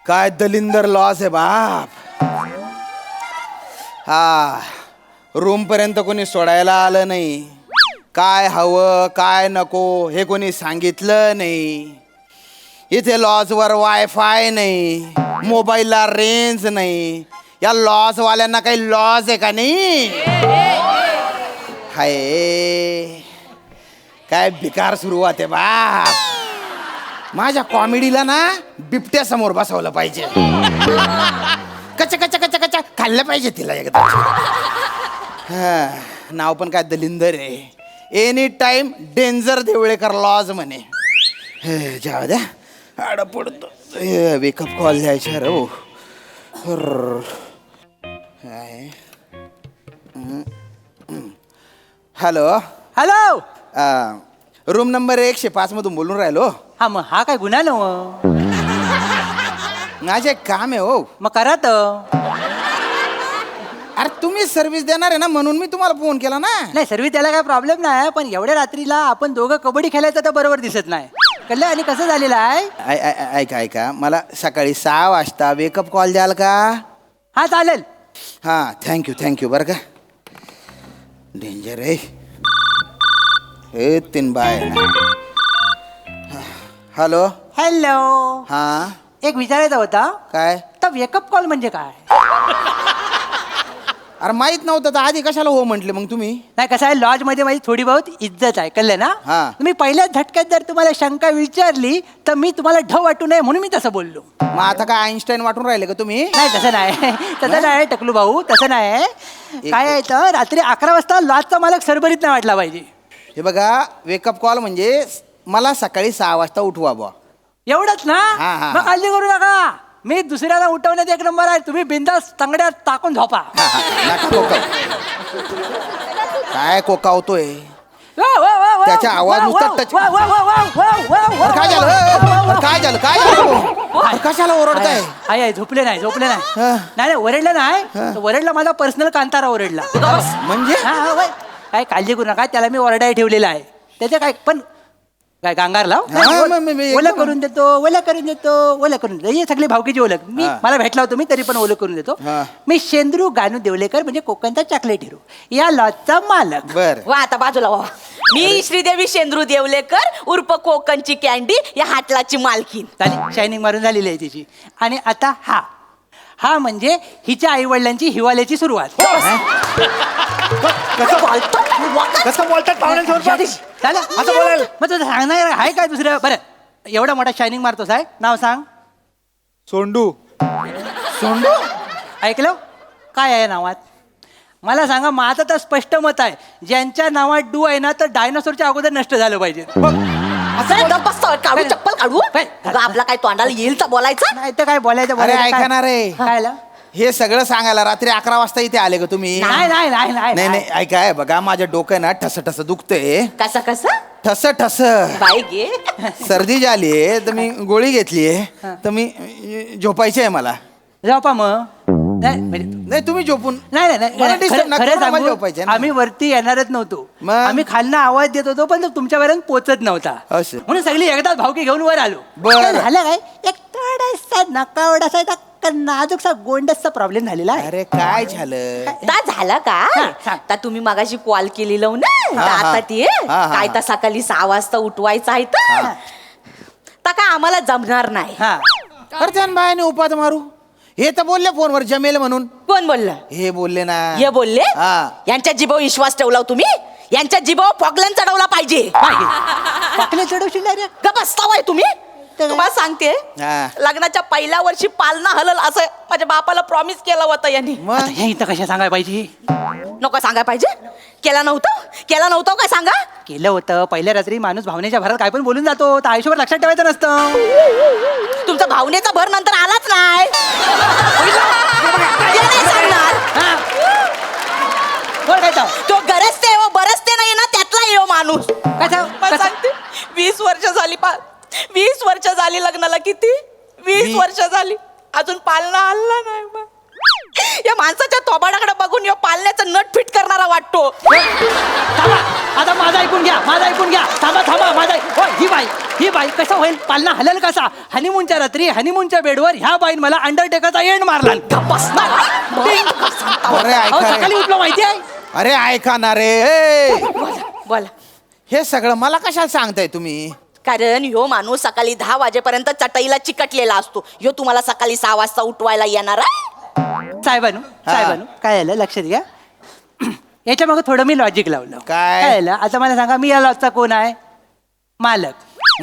काय दलिंदर लॉस आहे बाप. हा रूम पर्यंत कोणी सोडायला आलं नाही. काय हवं काय नको हे कोणी सांगितलं नाही. इथे लॉजवर वायफाय नाही, मोबाईलला रेंज नाही. या लॉजवाल्यांना काही लॉज आहे का नाही? हाय काय बेकार सुरुवात आहे बाप. माझ्या कॉमेडीला ना बिबट्या समोर बसवलं पाहिजे. कच कच कच कच खाल्लं पाहिजे तिला एकदा. हा नाव पण काय दलिंदर आहे. Any time danger Devlekar lodge म्हणे. जाऊ द्या आड पडतो. वेकअप कॉल द्यायचा रे. Hello hello. रूम नंबर 105 मधून बोलून राहिलो. हा मग हा काय गुन्हा न माझे एक काम आहे हो. मग करा तर. अरे तुम्ही सर्व्हिस देणार आहे ना म्हणून मी तुम्हाला फोन केला ना. नाही सर्व्हिस द्यायला काय प्रॉब्लेम नाही, पण एवढ्या रात्रीला आपण दोघं कबड्डी खेळायचं तर बरोबर दिसत नाही. कळलं. आणि कसं झालेलं आहे ऐका ऐका मला सकाळी 6 वाजता वेकअप कॉल द्याल का? हा चालेल. हां थँक्यू बरं का. डेंजर आहे हे 3 बाय. Hello hello. हां एक विचारायचा होता. काय? तर वेकअप कॉल म्हणजे काय? अरे माहित नव्हतं तर आधी कशाला हो म्हटले मग तुम्ही? नाही कसं आहे, लॉज मध्ये माझी थोडी बहुत इज्जत आहे. कळलं ना. हा. तुम्ही पहिल्याच झटक्यात जर तुम्हाला शंका विचारली तर मी तुम्हाला ढ वाटू नये म्हणून मी तसं बोललो. मग आता काय आईन्स्टाईन वाटून राहिले का तुम्ही? नाही तसं नाही. तसं नाही टकलू भाऊ, तसं नाही. काय आहे तर रात्री 11 वाजता लॉजचा मालक सरभरीत नाही वाटला पाहिजे. हे बघा वेकअप कॉल म्हणजे मला सकाळी 6 वाजता उठवा बुवा. एवढंच ना. हा, हा. मग काळजी करू नका. मी दुसऱ्याला उठवण्यात 1 नंबर आहे. तुम्ही बिंदास तांगड्यात टाकून झोपा. नका कोकाव. काय कोकावतोय? त्याचा आवाज नुसता टच. काय झालं काय झालं काय झालं? कशाला ओरडताय? आहे झोपले नाही हा. नाही ओरडलं नाही. ओरडला माझा पर्सनल कांतारा ओरडला. म्हणजे काय काळजी करू नका. त्याला मी ओरडाय ठेवलेला आहे. त्याचे काय पण काय गांगार लाव. ओलं करून देतो ओलं करून देतो ही सगळी भावकीची ओळख. मी मला भेटला होतो मी तरी पण ओलं करून देतो. मी शेंद्रू गानू देवलेकर म्हणजे कोकणचा चॉकलेट हिरो या लॉजचा मालक. बर वा आता बाजूला वा. मी श्रीदेवी शेंद्रू देवलेकर उर्फ कोकणची कॅन्डी या हाटलाची मालकीन. झाली शायनिंग मारून झालेली आहे तिची. आणि आता हा म्हणजे हिच्या आई वडिलांची हिवाळ्याची सुरुवात. कसं बोलतात पाहुण्यांसमोर? झालं असं बोलायला. मग तुझं सांगणार आहे काय दुसरं? बरं एवढा मोठा शायनिंग मारतोस आहे. नाव सांग. सोंडू. सोंडू. ऐकलं काय आहे नावात? मला सांगा. माझं तर स्पष्ट मत आहे ज्यांच्या नावात डू आहे ना तर डायनासोरच्या अगोदर नष्ट झालं पाहिजे. काढू चप्पल काढू. अगं, आपला काय तोंडाला येईल तर बोलायचं. नाही तर काय बोलायचं. अरे ऐकणार आहे काय हे सगळं सांगायला रात्री 11 वाजता इथे आले का तुम्ही? नाही ऐकाय बघा माझ्या डोकं ना ठस ठस दुखतंय. कसं कसं ठस ठस बाई गे. सर्दी झालीये तर मी गोळी घेतलीये तर मी झोपायची आहे मला. झोपा मग. नाही तुम्ही झोपून नाही मला disturb नका खरं करू, मला सांगू, झोपायचंय ना. आम्ही वरती येणारच नव्हतो. मग? आम्ही खालनं आवाज देत होतो पण तो तुमच्यापर्यंत पोहोचत नव्हता. असं. म्हणून सगळी एकदाच भावकी घेऊन वर आलो. बरं. काय झालं काय एक थोडासा नकावडासा नाजूकसा गोंडसचा प्रॉब्लेम झालेला आहे. अरे काय झालं? ता झाला का? सांग. ता तुम्ही मगाशी कॉल केली लावू ना. हा, हा. आता ती हा. काय तर सकाळी 6 वाजता उठवायचं आहे तर ता काय आम्हाला जमणार नाही. हा अरे त्या बायाने उपात मारू हे तर बोलले फोनवर जमेल म्हणून. कोण बोललं? हे बोलले ना. हे बोलले. हा. यांच्या जिभावर विश्वास ठेवला तुम्ही. यांच्या जिभावर फॉगलन चढवला पाहिजे. पाकले चढवशील रे. गप बसतावाय तुम्ही. तुम्हाला सांगते हा. लग्नाच्या पहिल्या वर्षी पालना हलल असं माझ्या बापाला प्रॉमिस केला होता यांनी. मग हे इथं कशा सांगायला पाहिजे? नको सांगाय पाहिजे. केला नव्हतं काय सांगा. केलं होतं. पहिल्या रात्री माणूस भावनेच्या भरात काय पण बोलून जातो. तर आयुष्यभर लक्षात ठेवायचं नसतं. तुमचा भावनेचा भर नंतर आलाच नाही. ते नाही सांगणार. बोल काय तर. तो गरजते हो बरसते नाही ना त्यातला येऊ माणूस. कसं सांगते 20 वर्ष झाली 20 वर्ष झाली लग्नाला. किती 20 वर्ष झाली अजून पालना हल्ला नाही. मग या माणसाच्या थोबाडाकडे बघून यो पालण्याचं नट फिट करणारा वाटतो. आता माझा ऐकून ऐकून घ्या, माझं ऐकून घ्या. थांबा थांबा, माझा हो, ही बाई कसं होईल, पालना हलेल कसा? हनीमूनच्या रात्री हनीमूनच्या बेडवर ह्या बाईन मला अंडरटेकरचा एंड मारला. अरे ऐका रे. सकाळी उठलो माहिती आहे. अरे ऐका ना रे ए. बोला. हे सगळं मला कशाला सांगताय तुम्ही? कारण ह्यो माणूस सकाळी 10 वाजेपर्यंत चटईला चिकटलेला असतो. ह्यो तुम्हाला सकाळी 6 वाजता उठवायला येणार आहे? साहेबानू काय आलं लक्षात घ्या. याच्या मागे थोडं मी लॉजिक लावलं. काय? आलं आता मला सांगा, मी या लॉजचा कोण आहे? मालक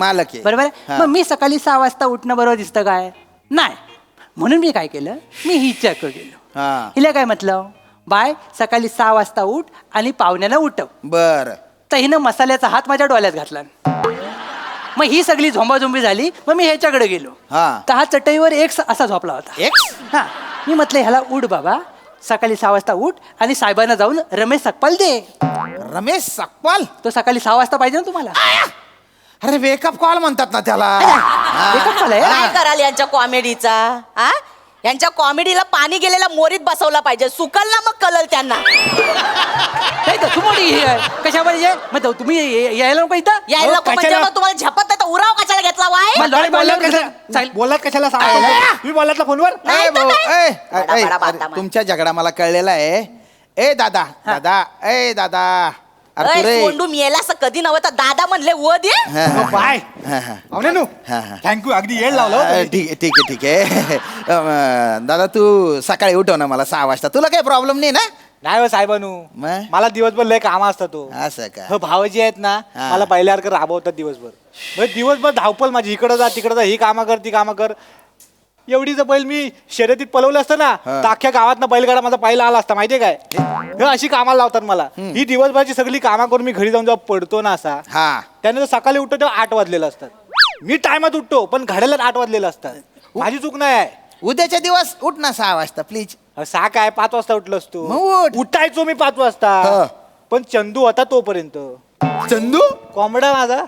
आहे. बरोबर आहे? हा. मग मी सकाळी 6 वाजता उठणं बरोबर दिसतं काय? नाही. म्हणून मी काय केलं, मी हिच्याकडे गेलो. हा. हिला काय म्हटलं, बाय सकाळी 6 वाजता उठ आणि पाहुण्याला उठव. बर. तर हिनं मसाल्याचा हात माझ्या डोळ्यात घातला. मग ही सगळी झोंबाझोंबी झाली. मग मी ह्याच्याकडे गेलो. हा. तर हा चटईवर एक असा झोपला होता. एक्स? हा. मी म्हटलं ह्याला उठ बाबा, सकाळी 6 वाजता उठ आणि साहेबांना जाऊन रमेश सकपाल दे. रमेश सकपाल? तो सकाळी 6 वाजता पाहिजे ना तुम्हाला. अरे वेकअप कॉल म्हणतात ना त्याला. Wake-up call आहे? काय कराल यांच्या कॉमेडीचा? हा, यांच्या कॉमेडीला पाणी गेलेला मोरीत बसवला पाहिजे. सुकल ना मग कलल त्यांना. नाही तर तुम्ही कशा पाहिजे मग तुम्ही यायला नको इथं. यायला नको म्हणजे कशाला? मग तुम्हाला झपत नाही तर उराव कशाला घेतला वाय? मला डोळे बोलला बोलल्यावर कशाला कसं चालेल? बोलला कशाला सांगतो तुम्ही बोलला फोनवर नाही ए तर भाऊ, काय? ए, बडा, ए, बडा अरे, बाता मार. तुमच्या झगडा मला कळलेला आहे. ए दादा अरे तू अय, रे. सोंडू मेला असं कधी नव्हता. दादा म्हणले व दे. हा, हा, बाय हा, हा. अवनेनू हा, हा. थँक्यू अगदी येड लावलं हो तुम्ही. ठीक आहे दादा तू सकाळी उठव ना मला 6 वाजता. तुला काही प्रॉब्लेम नाही ना? नाही हो साहेबानू मग? मला दिवसभर लय काम असतात तो असं का? हो भावजी आहेत ना हा. मला पहिल्यासारखं राबवतात दिवसभर. म्हणजे दिवसभर धावपल माझी, इकडं जा तिकडं जा, ही कामं कर ती कामं कर. एवढी जर बैल मी शर्यतीत पळवलं असतं ना हा. तर अख्ख्या गावात बैलगाडा माझा पहिला आला असता माहितीये काय. हे अशी कामाला लावतात मला. ही दिवसभराची सगळी कामं करून मी घरी जाऊन जेव्हा पडतो ना असा, हा. त्यानंतर सकाळी उठतो तेव्हा 8 वाजलेलं असतात. मी टायमात उठतो पण घड्याला 8 वाजलेलं असतात. माझी चूक नाही आहे. उद्याच्या दिवस उठ ना 6 वाजता प्लीज. 6 काय 5 वाजता उठलो असतो. मग उठ. उठायचो मी 5 वाजता. हा. पण चंदू होता तोपर्यंत. चंदू कोंबडा माझा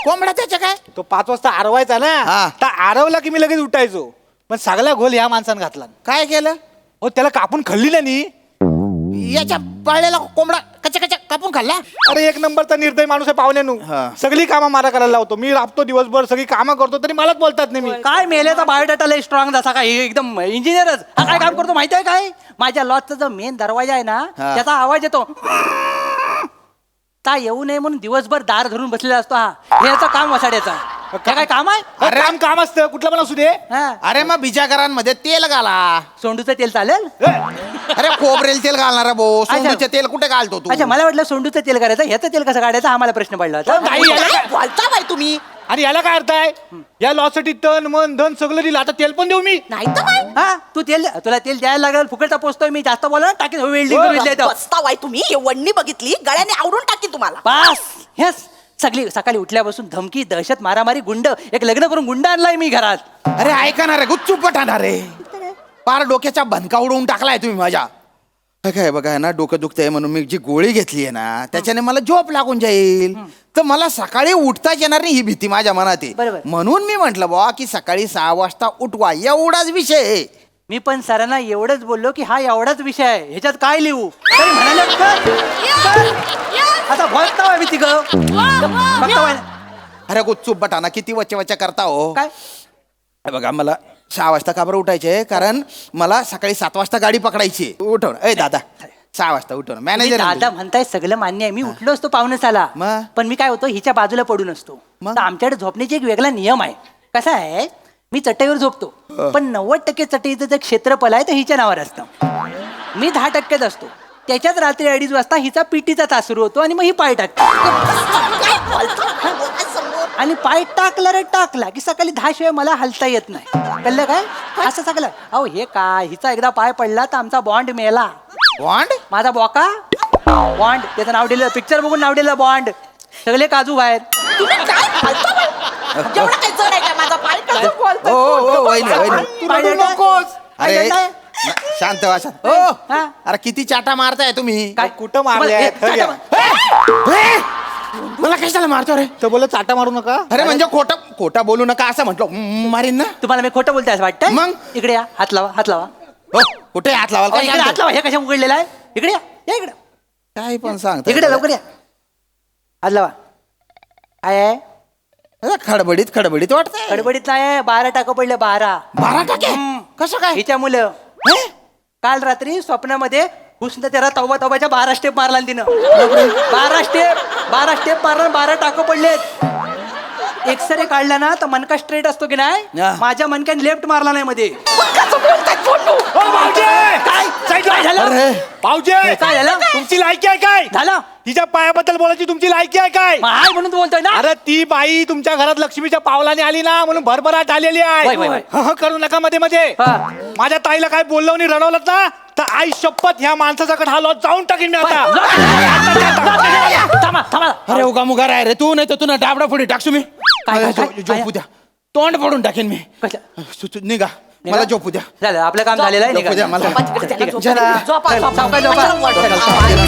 कोंबडा त्याच्या काय? तो 5 वाजता आरवायचा ना, हा. तर आरवला की मी लगेच उठायचो. पण सगळा घोल ह्या माणसानं घातला. काय केलं? हो त्याला कापून खाल्ली ना नी. याच्या पाळलेला कोंबडा कचा कापून खाल्ला? अरे एक नंबरचा निर्दय माणूस आहे पाहुण्यानू. हा. सगळी कामं मला करायला लावतो. मी राबतो दिवसभर, सगळी कामं करतो तरी मलाच बोलतात नाही. मी काय मेल्याचा बायोडाटा लय स्ट्रॉंग जसा काय एकदम इंजिनियरच. हा काय काम करतो माहिती आहे काय? माझ्या लॉजचा जो मेन दरवाजा आहे ना हा. त्याचा आवाज येतो. ता येऊ नये म्हणून दिवसभर दार धरून बसलेला असतो हा. हे याचं काम वसाड्याचा. हे काय काम आहे? अरे काम असतं कुठलं पण असू दे. हा. अरे मग बिजागरांमध्ये तेल घाला. सोंडूचं तेल चालेल? अरे खोबरेल तेल घालणार भाऊ. सोंडूचे तेल कुठे घालतो तू? अच्छा मला वाटलं सोंडूचं तेल करायचं, ह्याचं तेल कसं काढायचं हा मला प्रश्न पडला होता. नाही, याला काय काय- बोलता बाई तुम्ही? आणि याला काय अर्थ आहे? या लॉसाठी तन मन धन सगळं दिलं, आता तेल पण देऊ मी? नाही तर काय? हा तू तुला तेल द्यायला लागेल, फुकटचा पोचतोय मी. जास्त बोला ना टाकीन वेल्डिंग. बसता बाई तुम्ही. हे वडणी बघितली गळ्याने आवडून टाकी तुम्हाला. बस हेच सगळी सकाळी उठल्यापासून धमकी दहशत मारामारी गुंड. एक लग्न करून गुंड आणलाय मी घरात. अरे ऐका ना रे गुच्चूप ठाणार रे. पार डोक्याचा भनका उडवून टाकलाय तुम्ही माझ्या. काय बघा ना डोकं दुखतंय म्हणून मी जी गोळी घेतली आहे ना त्याच्याने मला झोप लागून जाईल. तर मला सकाळी उठताच येणार नाही ही भीती माझ्या मनात बरोबर. आहे. म्हणून मी म्हंटल बुवा की सकाळी 6 वाजता उठवा एवढाच विषय आहे. मी पण सरांना एवढंच बोललो की हा एवढाच विषय आहे, ह्याच्यात काय लिहू? तरी म्हणाले आता बोलता मी तिघ अरे गुच्चूप बटाना किती वच्चे वच्चे करता हो. काय हे बघा मला 6 वाजता का बरं उठायचे? कारण मला सकाळी 7 वाजता गाडी पकडायची. उठव ए दादा 6 वाजता उठव तुम्ही मॅनेजर. दादा म्हणताय सगळं मान्य आहे. मी उठलो असतो पाहुणेसाला, मग? पण मी काय होतो हिच्या बाजूला पडून असतो. मग? तर आमच्याकडे झोपण्याची एक वेगळा नियम आहे. कसा आहे, मी चटईवर झोपतो पण 90% चटईचं जे क्षेत्रफळ आहे ते हिच्या नावावर असतं. मी 10%च असतो. त्याच्यात रात्री 2:30 वाजता हिचा पीटीचा तास सुरू होतो आणि मग ही पाय टाकते. काय बोलता? समोर. आणि पाय टाकला रे टाकला की सकाळी 10 शिवाय मला हलता येत नाही. कळलं काय? असं सगळं अहो हे काय, हिचा एकदा पाय पडला तर आमचा बॉन्ड मेला. बॉन्ड? माझा बॉका बॉन्ड त्याचं नाव दिलं, पिक्चर बघून नाव दिलं बॉन्ड. सगळे काजू बाहेर. तुम्ही काय बोलता बाई? एवढं काय जड आहे का माझा पाय? कसं बोलता? ओ वहिनी. पाय रडू टाक. नकोस. अरे काय करताय? शांत व्हा शांत. ओ हा? अरे किती चाटा मारताय तुम्ही? काय कुठं मारले हे, आहेत? हं, घ्या. ए! मला कशाला मारतो रे? तर बोल चाटा मारू नका. अरे म्हणजे खोटा बोलू नका असं म्हटलं मारीन ना. तुम्हाला मी खोटं बोलते असं वाटतं? मग? इकडे या, हात लावा हात लावा. हो कुठे हात लावाल अहो, काय इकडे हात सांगतो? लावा. हे कशा उघडलेला आहे? इकडे या, या इकडे. काय पण सांगतो इकडे लवकर या. हात लावा. काय आहे? खडबडीत वाटतंय. गडबडीत नाही, 12 टाकं पडले, 12. 12 टाके कसं काय? हिच्या मुलं हे? काल रात्री स्वप्नामध्ये हुसन त्याला तौबाच्या 12 स्टेप मारला ना तिनं. 12 स्टेप मारला, 12 टाकं पडलेत. एक्सरे काढला ना तर मनका स्ट्रेट असतो की नाही, हा. माझ्या मनक्याने लेफ्ट मारला नाही मध्ये. काय काय झालं? अरे भाऊजे काय झालं? तुमची लायकी आहे काय? झालं तिच्या पायाबद्दल बोलायची तुमची लायकी आहे काय? मग हाय म्हणून तू बोलतोय ना. अरे ती बाई तुमच्या घरात लक्ष्मीच्या पावलाने आली ना म्हणून भरभराट आलेली वय, वय, वय. आहे. करू नका मध्ये मध्ये. हा. माझ्या ताईला काय बोललो आणि रडवलं ना तर आई शपथ ह्या माणसाचा कडे हा लॉज जाऊन टाकीन मी आता. थांबा थांबा. अरे उगा मुगा राय रे तू, नाही तर तू ना डाबडा पुढे टाकसू मी. काय? झोपू द्या, तोंड फोडून टाकेन मी. कसं? निघा, मला झोपू द्या. झालं आपलं काम झालेलं आहे. झोपू द्या मला. ठीक आहे. झोपा, चला. झोपा, झोपा. सावकाश झोपा. झोपा.